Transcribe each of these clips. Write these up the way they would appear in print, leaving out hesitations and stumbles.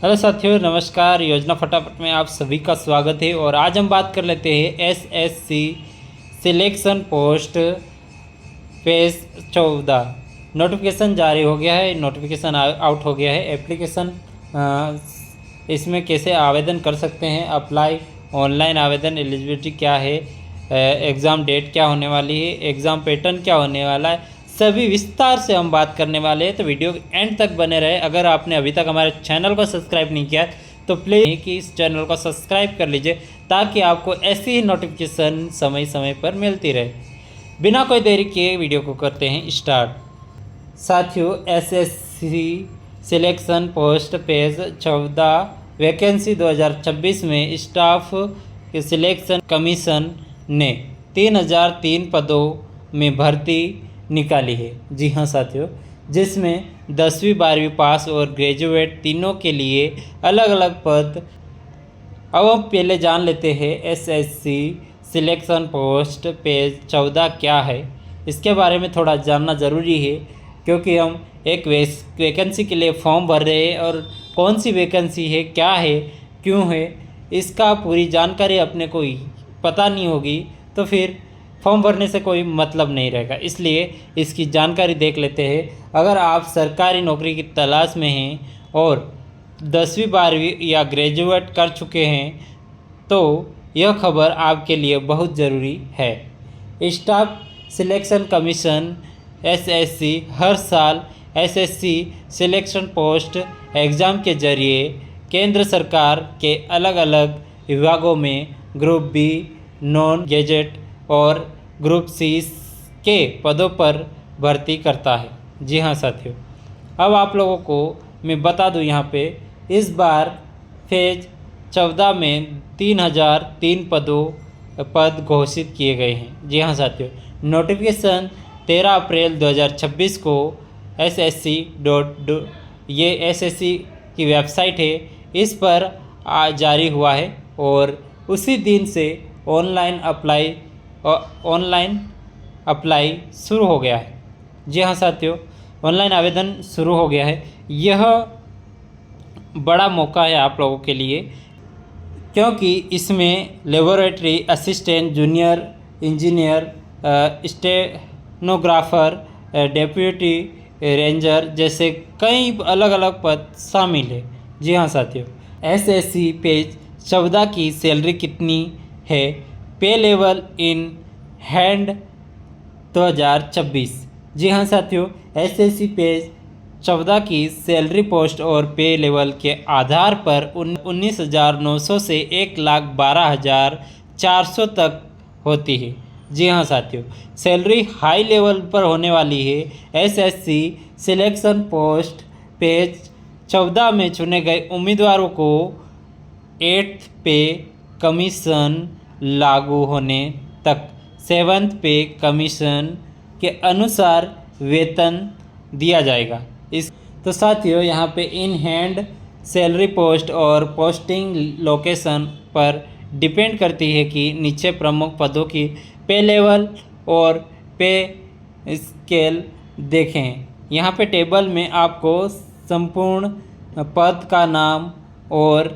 Hello साथियों, नमस्कार। योजना फटाफट में आप सभी का स्वागत है। और आज हम बात कर लेते हैं SSC selection post page 14। Notification जारी हो गया है, नोटिफिकेशन आउट हो गया है। एप्लीकेशन इसमें कैसे आवेदन कर सकते हैं, अप्लाई, ऑनलाइन आवेदन, एलिजिबिलिटी क्या है, एग्ज़ाम डेट क्या होने वाली है, एग्ज़ाम पैटर्न क्या होने वाला है, सभी विस्तार से हम बात करने वाले हैं। तो वीडियो एंड तक बने रहे। अगर आपने अभी तक हमारे चैनल को सब्सक्राइब नहीं किया तो प्लीज़ कि इस चैनल को सब्सक्राइब कर लीजिए, ताकि आपको ऐसी ही नोटिफिकेशन समय समय पर मिलती रहे। बिना कोई देरी किए वीडियो को करते हैं स्टार्ट। साथियों, SSC selection post page 14 vacancy 2026 में स्टाफ सिलेक्शन कमीशन ने 3003 पदों में भर्ती निकाली है। जी हाँ साथियों, जिसमें 10वीं 12वीं पास और ग्रेजुएट तीनों के लिए अलग अलग पद। अब हम पहले जान लेते हैं एसएससी सिलेक्शन पोस्ट पेज 14 क्या है। इसके बारे में थोड़ा जानना ज़रूरी है, क्योंकि हम एक वैकेंसी के लिए फॉर्म भर रहे हैं और कौन सी वैकेंसी है, क्या है, क्यों है, इसका पूरी जानकारी अपने को पता नहीं होगी तो फिर फॉर्म भरने से कोई मतलब नहीं रहेगा। इसलिए इसकी जानकारी देख लेते हैं। अगर आप सरकारी नौकरी की तलाश में हैं और 10वीं 12वीं या ग्रेजुएट कर चुके हैं तो यह खबर आपके लिए बहुत ज़रूरी है। स्टाफ सिलेक्शन कमीशन एसएससी हर साल एसएससी सिलेक्शन पोस्ट एग्ज़ाम के जरिए केंद्र सरकार के अलग अलग विभागों में ग्रुप बी, नॉन गैजेट और ग्रुप सी के पदों पर भर्ती करता है। जी हाँ साथियों, अब आप लोगों को मैं बता दूं, यहाँ पे इस बार फेज 14 में 3003 पद घोषित किए गए हैं। जी हाँ साथियों, नोटिफिकेशन 13 अप्रैल 2026 को एसएससी ये एसएससी की वेबसाइट है, इस पर जारी हुआ है और उसी दिन से ऑनलाइन अप्लाई शुरू हो गया है। जी हाँ साथियों, ऑनलाइन आवेदन शुरू हो गया है। यह बड़ा मौका है आप लोगों के लिए, क्योंकि इसमें laboratory assistant, junior engineer, stenographer, deputy ranger जैसे कई अलग अलग पद शामिल है। जी हाँ साथियों, एसएससी पेज 14 की सैलरी कितनी है, पे लेवल इन हैंड 2026। जी हाँ साथियों, एसएससी पेज 14 की सैलरी पोस्ट और पे लेवल के आधार पर 19,900 से 1,12,400 तक होती है। जी हाँ साथियों, सैलरी हाई लेवल पर होने वाली है। एसएससी सिलेक्शन पोस्ट पेज 14 में चुने गए उम्मीदवारों को 8th पे कमीशन लागू होने तक 7th पे कमीशन के अनुसार वेतन दिया जाएगा। तो साथियों, यहाँ पे इन हैंड सैलरी पोस्ट और पोस्टिंग लोकेशन पर डिपेंड करती है कि नीचे प्रमुख पदों की पे लेवल और पे स्केल देखें। यहाँ पे टेबल में आपको संपूर्ण पद का नाम और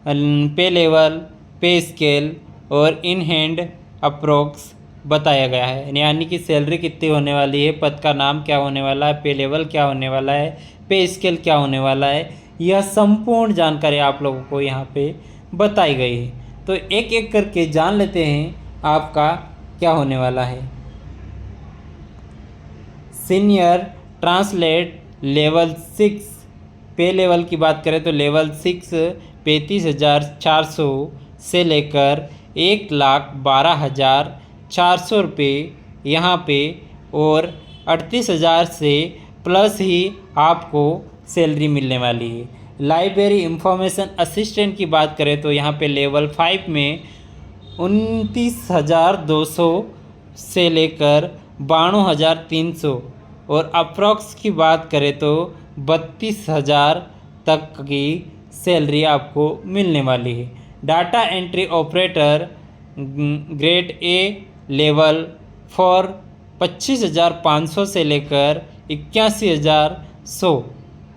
पे लेवल, पे स्केल और इन हैंड अप्रोक्स बताया गया है। यानी कि सैलरी कितनी होने वाली है, पद का नाम क्या होने वाला है, पे लेवल क्या होने वाला है, पे स्केल क्या होने वाला है, यह संपूर्ण जानकारी आप लोगों को यहाँ पे बताई गई है। तो एक एक करके जान लेते हैं आपका क्या होने वाला है। सीनियर ट्रांसलेट लेवल 6 पे लेवल की बात करें तो लेवल 6 35,400 से लेकर 1,12,400 रुपये यहाँ पे और 38,000 से प्लस ही आपको सैलरी मिलने वाली है। लाइब्रेरी इंफॉर्मेशन असिस्टेंट की बात करें तो यहाँ पे लेवल 5 में 29,200 से लेकर 92,300 और अप्रॉक्स की बात करें तो 32,000 तक की सैलरी आपको मिलने वाली है। Data entry operator grade A level 4 25,500 से लेकर 81,100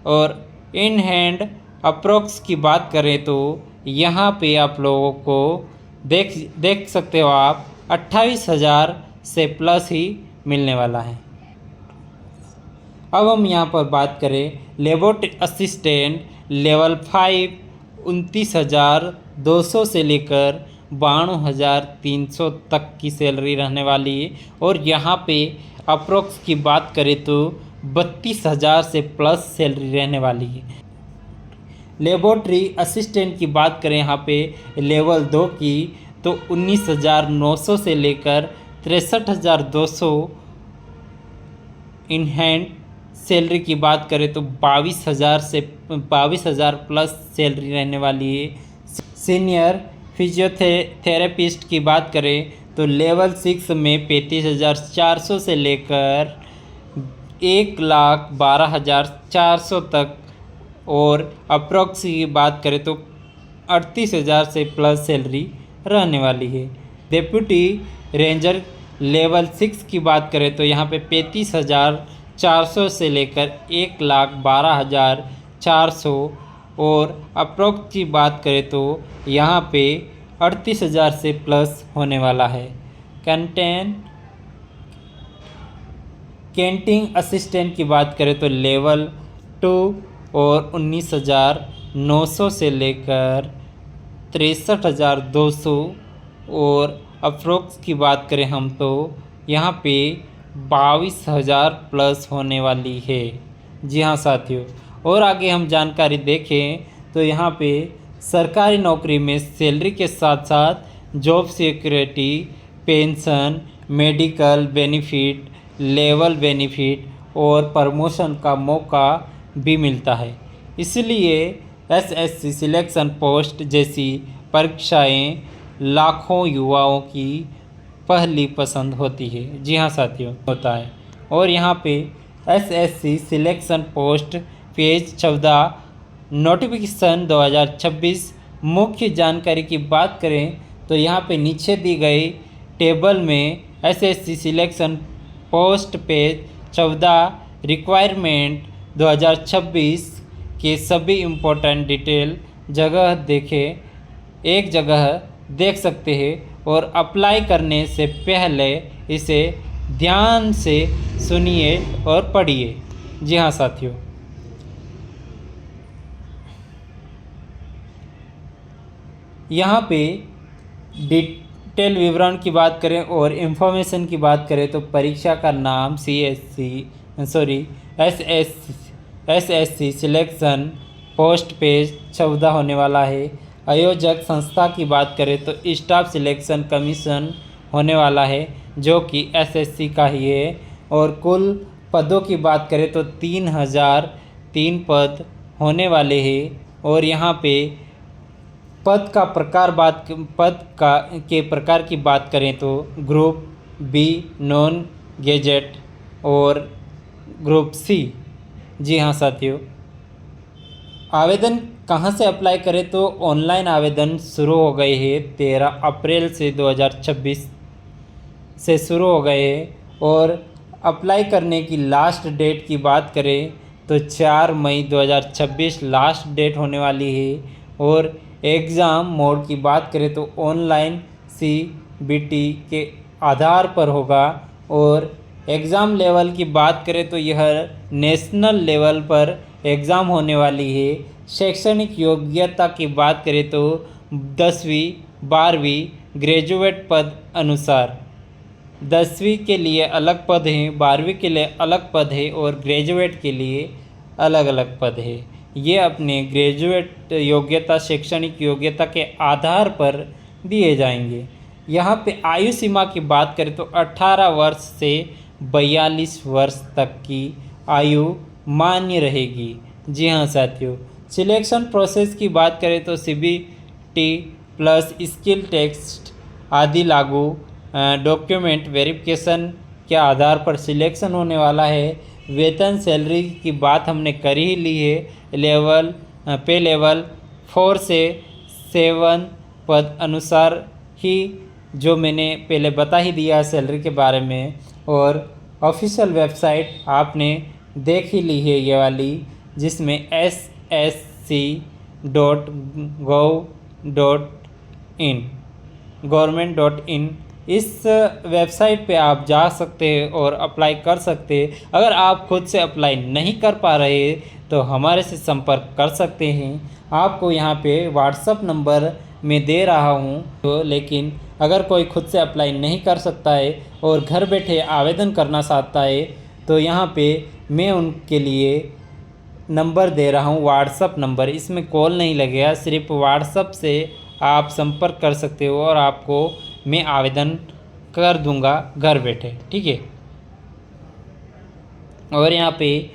और इन हैंड अप्रोक्स की बात करें तो यहाँ पे आप लोगों को देख सकते हो आप 28,000 से प्लस ही मिलने वाला है। अब हम यहाँ पर बात करें लेबोरेटरी असिस्टेंट लेवल 5 29,200 से लेकर 92,300 तक की सैलरी रहने वाली है। और यहाँ पे अप्रोक्स की बात करें तो 32,000 से प्लस सैलरी रहने वाली है। लेबोरेटरी असिस्टेंट की बात करें यहाँ पे लेवल 2 की तो 19,900 से लेकर 63,200। इन हैंड सैलरी की बात करें तो 22,000 प्लस सैलरी रहने वाली है। सीनियर फिजियोथेरेपिस्ट की बात करें तो लेवल 6 में 35,400 से लेकर 1,12,400 तक। और अप्रोक्स की बात करें तो 38,000 से प्लस सैलरी रहने वाली है। डेप्यूटी रेंजर लेवल 6 की बात करें तो यहाँ पे 35,400 से लेकर 1,12,400। और अप्रोक्स की बात करें तो यहाँ पे 38,000 से प्लस होने वाला है। कैंटीन असिस्टेंट की बात करें तो लेवल 2 और 19,900 से लेकर 63,200। और अप्रोक्स की बात करें हम तो यहाँ पे 22,000 प्लस होने वाली है। जी हाँ साथियों, और आगे हम जानकारी देखें तो यहाँ पे सरकारी नौकरी में सैलरी के साथ साथ job security, pension, medical benefit, level benefit और प्रमोशन का मौका भी मिलता है। इसलिए एसएससी सिलेक्शन पोस्ट जैसी परीक्षाएं लाखों युवाओं की पहली पसंद होती है। जी हाँ साथियों, होता है। और यहाँ पे SSC selection post page 14 notification 2026 मुख्य जानकारी की बात करें तो यहाँ पे नीचे दी गई टेबल में SSC selection post page 14 requirement 2026 के सभी इम्पोर्टेंट डिटेल एक जगह देख सकते हैं। और अप्लाई करने से पहले इसे ध्यान से सुनिए और पढ़िए। जी हाँ साथियों, यहाँ पे डिटेल विवरण की बात करें और इन्फॉर्मेशन की बात करें तो परीक्षा का नाम एसएससी सिलेक्शन पोस्ट पेज 14 होने वाला है। आयोजक संस्था की बात करें तो स्टाफ सिलेक्शन कमीशन होने वाला है जो कि एसएससी का ही है। और कुल पदों की बात करें तो 3,003 पद होने वाले हैं। और यहाँ पे पद के प्रकार की बात करें तो ग्रुप बी नॉन गेजेट और ग्रुप सी। जी हाँ साथियों, आवेदन कहाँ से अप्लाई करें तो ऑनलाइन आवेदन शुरू हो गए हैं 13 अप्रैल से 2026 से शुरू हो गए हैं। और अप्लाई करने की लास्ट डेट की बात करें तो 4 मई 2026 लास्ट डेट होने वाली है। और एग्ज़ाम मोड की बात करें तो ऑनलाइन सीबीटी के आधार पर होगा। और एग्ज़ाम लेवल की बात करें तो यह नेशनल लेवल पर एग्ज़ाम होने वाली है। शैक्षणिक योग्यता की बात करें तो 10वीं 12वीं ग्रेजुएट पद अनुसार 10वीं के लिए अलग पद हैं, 12वीं के लिए अलग पद है और ग्रेजुएट के लिए अलग अलग पद है। ये अपने ग्रेजुएट योग्यता शैक्षणिक योग्यता के आधार पर दिए जाएंगे। यहाँ पे आयु सीमा की बात करें तो 18 वर्ष से 42 वर्ष तक की आयु मान्य रहेगी। जी हाँ साथियों, सिलेक्शन प्रोसेस की बात करें तो सीबीटी प्लस स्किल टेस्ट आदि लागू डॉक्यूमेंट वेरिफिकेशन के आधार पर सिलेक्शन होने वाला है। वेतन सैलरी की बात हमने कर ही ली है। पे लेवल 4 से 7 पद अनुसार ही जो मैंने पहले बता ही दिया सैलरी के बारे में। और ऑफिशियल वेबसाइट आपने देख ही ली है ये वाली, जिसमें SSC gov.in government.in इस वेबसाइट पे आप जा सकते हैं और अप्लाई कर सकते हैं। अगर आप खुद से अप्लाई नहीं कर पा रहे तो हमारे से संपर्क कर सकते हैं। आपको यहाँ पे व्हाट्सअप नंबर में दे रहा हूँ तो, लेकिन अगर कोई खुद से अप्लाई नहीं कर सकता है और घर बैठे आवेदन करना चाहता है तो यहाँ पे मैं उनके लिए नंबर दे रहा हूँ, व्हाट्सअप नंबर। इसमें कॉल नहीं लगेगा, सिर्फ व्हाट्सअप से आप संपर्क कर सकते हो और आपको मैं आवेदन कर दूंगा घर बैठे, ठीक है। और यहाँ पे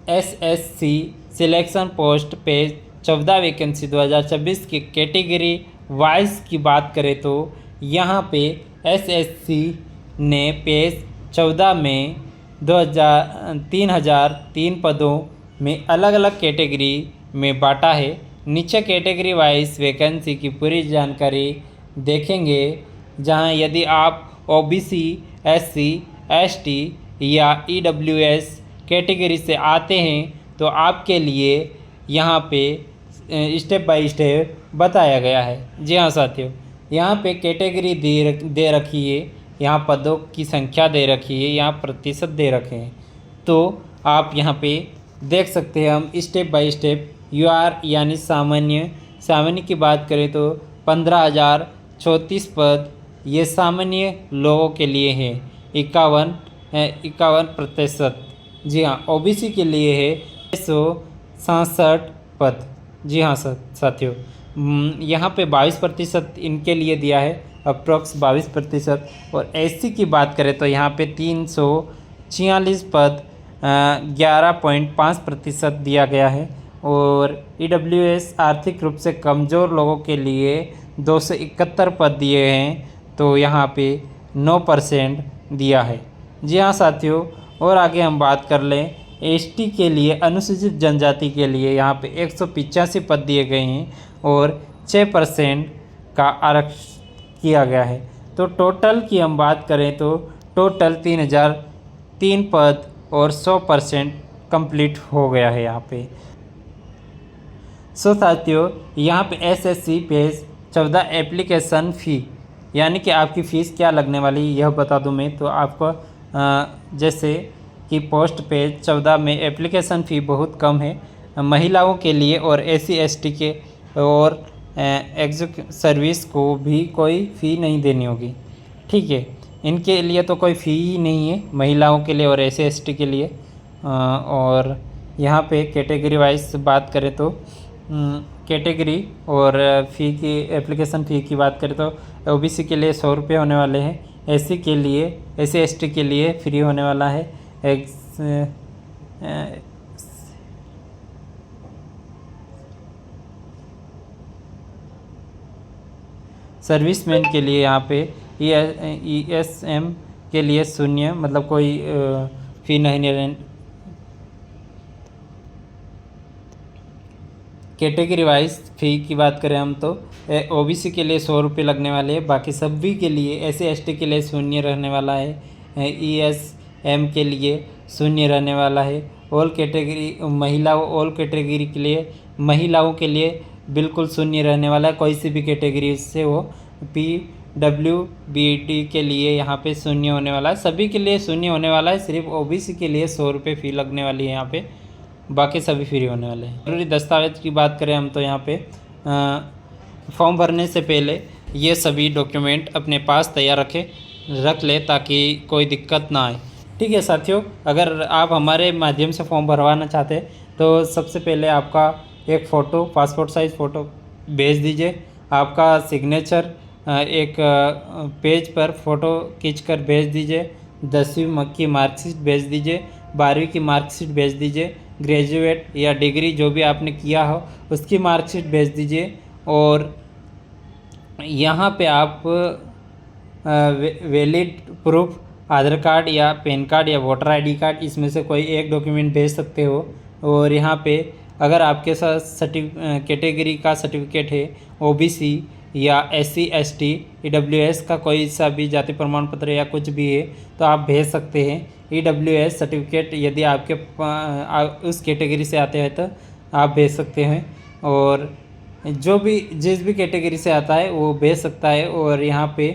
SSC selection post page 14 vacancy 2026 की कैटेगरी वाइज की बात करें तो यहाँ पे एसएससी ने पेज 14 में 3003 पदों में अलग अलग कैटेगरी में बांटा है। नीचे कैटेगरी वाइज वैकेंसी की पूरी जानकारी देखेंगे, जहां यदि आप ओबीसी, एससी, एसटी या ईडब्ल्यूएस कैटेगरी से आते हैं तो आपके लिए यहां पे स्टेप बाय स्टेप बताया गया है। जी हाँ साथियों, यहाँ पे कैटेगरी दे रखी है, यहाँ पदों की संख्या दे रखी है, यहाँ प्रतिशत दे रखे हैं। तो आप यहाँ पे देख सकते हैं हम स्टेप बाय स्टेप। यूआर यानी सामान्य की बात करें तो 15,034 पद ये सामान्य लोगों के लिए हैं। 51% जी हाँ, ओबीसी के लिए है 667 पद। जी हाँ साथियों, यहाँ पे 22% इनके लिए दिया है, अप्रोक्स 22%। और एससी की बात करें तो यहाँ पे 346 पद 11.5% दिया गया है। और ईडब्ल्यूएस आर्थिक रूप से कमज़ोर लोगों के लिए 271 पद दिए हैं, तो यहाँ पे 9% दिया है। जी हाँ साथियों, और आगे हम बात कर लें एसटी के लिए, अनुसूचित जनजाति के लिए यहाँ पे 185 पद दिए गए हैं और 6% का आरक्षण किया गया है। तो टोटल की हम बात करें तो टोटल 3003 पद और 100% कंप्लीट हो गया है यहाँ पे। सो साथियों, यहाँ पे एसएससी पेज 14 एप्लीकेशन फ़ी यानी कि आपकी फ़ीस क्या लगने वाली यह बता दूं मैं तो आपको। जैसे कि पोस्ट पेज 14 में एप्लीकेशन फ़ी बहुत कम है महिलाओं के लिए, और एससी एसटी के और सर्विस को भी कोई फ़ी नहीं देनी होगी, ठीक है। इनके लिए तो कोई फ़ी ही नहीं है, महिलाओं के लिए और एससी एसटी के लिए। और यहाँ पे कैटेगरी वाइज बात करें तो कैटेगरी और फ़ी की एप्लीकेशन फ़ी की बात करें तो ओबीसी के लिए 100 रुपये होने वाले हैं, एससी के लिए, एससी एसटी के लिए फ्री होने वाला है। सर्विसमैन के लिए यहाँ पे ईएसएम के लिए 0, मतलब कोई फ़ी नहीं। कैटेगरी वाइज फ़ी की बात करें हम तो ओबीसी के लिए 100 रुपये लगने वाले हैं, बाकी सभी के लिए एससी एसटी के लिए 0 रहने वाला है, ईएसएम के लिए 0 रहने वाला है। ऑल कैटेगरी महिलाओं, ऑल कैटेगरी के लिए महिलाओं के लिए बिल्कुल 0 रहने वाला है, कोई सी भी कैटेगरी से हो। PWBD के लिए यहाँ पे 0 होने वाला है, सभी के लिए 0 होने वाला है, सिर्फ ओबीसी के लिए 100 रुपये फ़ी लगने वाली है यहाँ पे, बाकी सभी फ्री होने वाले हैं। ज़रूरी दस्तावेज की बात करें हम तो यहाँ पे फॉर्म भरने से पहले ये सभी डॉक्यूमेंट अपने पास तैयार रख ले ताकि कोई दिक्कत ना आए, ठीक है साथियों। अगर आप हमारे माध्यम से फॉर्म भरवाना चाहते हैं तो सबसे पहले आपका एक फ़ोटो, पासपोर्ट साइज़ फ़ोटो भेज दीजिए, आपका सिग्नेचर एक पेज पर फ़ोटो खींचकर भेज दीजिए, 10वीं की मार्कशीट भेज दीजिए, 12वीं की मार्कशीट भेज दीजिए, ग्रेजुएट या डिग्री जो भी आपने किया हो उसकी मार्कशीट भेज दीजिए। और यहाँ पे आप वैलिड प्रूफ आधार कार्ड या पैन कार्ड या वोटर आईडी कार्ड इसमें से कोई एक डॉक्यूमेंट भेज सकते हो। और यहाँ पे अगर आपके साथ कैटेगरी का सर्टिफिकेट है, ओबीसी या एससी एसटी ईडब्ल्यूएस का कोई सा भी जाति प्रमाण पत्र या कुछ भी है तो आप भेज सकते हैं। ईडब्ल्यूएस सर्टिफिकेट यदि आपके उस कैटेगरी से आते हैं तो आप भेज सकते हैं। और जो भी जिस भी कैटेगरी से आता है वो भेज सकता है। और यहाँ पे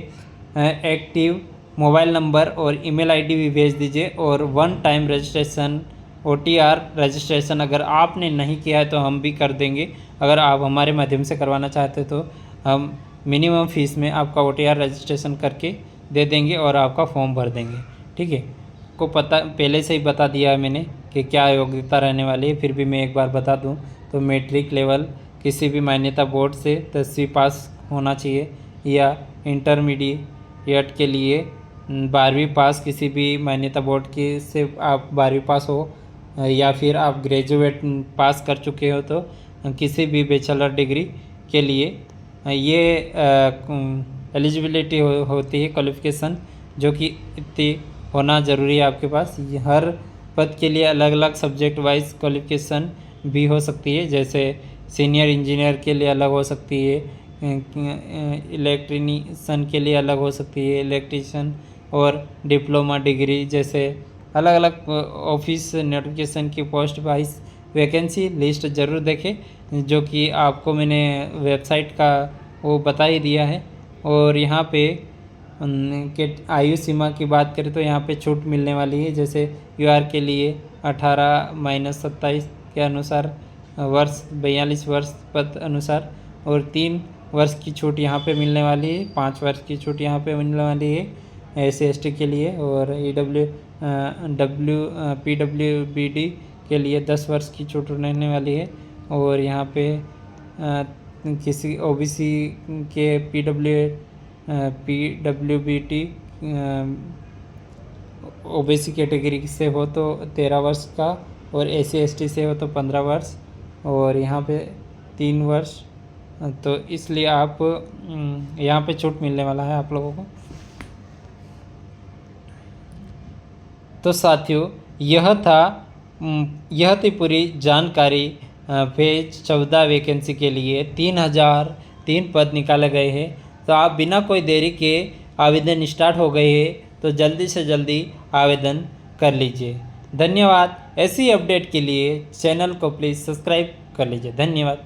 एक्टिव मोबाइल नंबर और ईमेल आईडी भी भेज दीजिए। और 1 टाइम रजिस्ट्रेशन OTR रजिस्ट्रेशन अगर आपने नहीं किया है तो हम भी कर देंगे। अगर आप हमारे माध्यम से करवाना चाहते हो तो हम मिनिमम फ़ीस में आपका OTR रजिस्ट्रेशन करके दे देंगे और आपका फॉर्म भर देंगे। ठीक है, को पता पहले से ही बता दिया है मैंने कि क्या योग्यता रहने वाली है, फिर भी मैं एक बार बता दूं तो मैट्रिक लेवल किसी भी मान्यता बोर्ड से 10वीं पास होना चाहिए, या इंटरमीडिएट के लिए 12वीं पास किसी भी मान्यता बोर्ड की से आप 12वीं पास हो, या फिर आप ग्रेजुएट पास कर चुके हो तो किसी भी बैचलर डिग्री के लिए ये एलिजिबिलिटी होती है क्वालिफ़िकेशन, जो कि इतनी होना ज़रूरी है आपके पास। हर पद के लिए अलग अलग सब्जेक्ट वाइज क्वालिफ़िकेशन भी हो सकती है, जैसे सीनियर इंजीनियर के लिए अलग हो सकती है, इलेक्ट्रीशियन के लिए अलग हो सकती है, इलेक्ट्रीशियन और डिप्लोमा डिग्री, जैसे अलग अलग ऑफिस नोटिफिकेशन की पोस्ट वाइज वैकेंसी लिस्ट ज़रूर देखें, जो कि आपको मैंने वेबसाइट का वो बता ही दिया है। और यहाँ पे कि आयु सीमा की बात करें तो यहाँ पे छूट मिलने वाली है, जैसे UR के लिए 18-27 के अनुसार वर्ष 42 वर्ष पद अनुसार, और 3 वर्ष की छूट यहाँ पे मिलने वाली है, 5 वर्ष की छूट यहाँ पे मिलने वाली है SC/ST के लिए। और PWBD के लिए 10 वर्ष की छूट रहने वाली है। और यहाँ पे किसी OBC के PWBT OBC कैटेगरी से हो तो 13 वर्ष का, और SC/ST से हो तो 15 वर्ष, और यहाँ पे 3 वर्ष। तो इसलिए आप यहाँ पे छूट मिलने वाला है आप लोगों को। तो साथियों, यह थी पूरी जानकारी फेज 14 वैकेंसी के लिए 3003 पद निकाले गए हैं। तो आप बिना कोई देरी के आवेदन स्टार्ट हो गए हैं तो जल्दी से जल्दी आवेदन कर लीजिए। धन्यवाद। ऐसी अपडेट के लिए चैनल को प्लीज़ सब्सक्राइब कर लीजिए। धन्यवाद।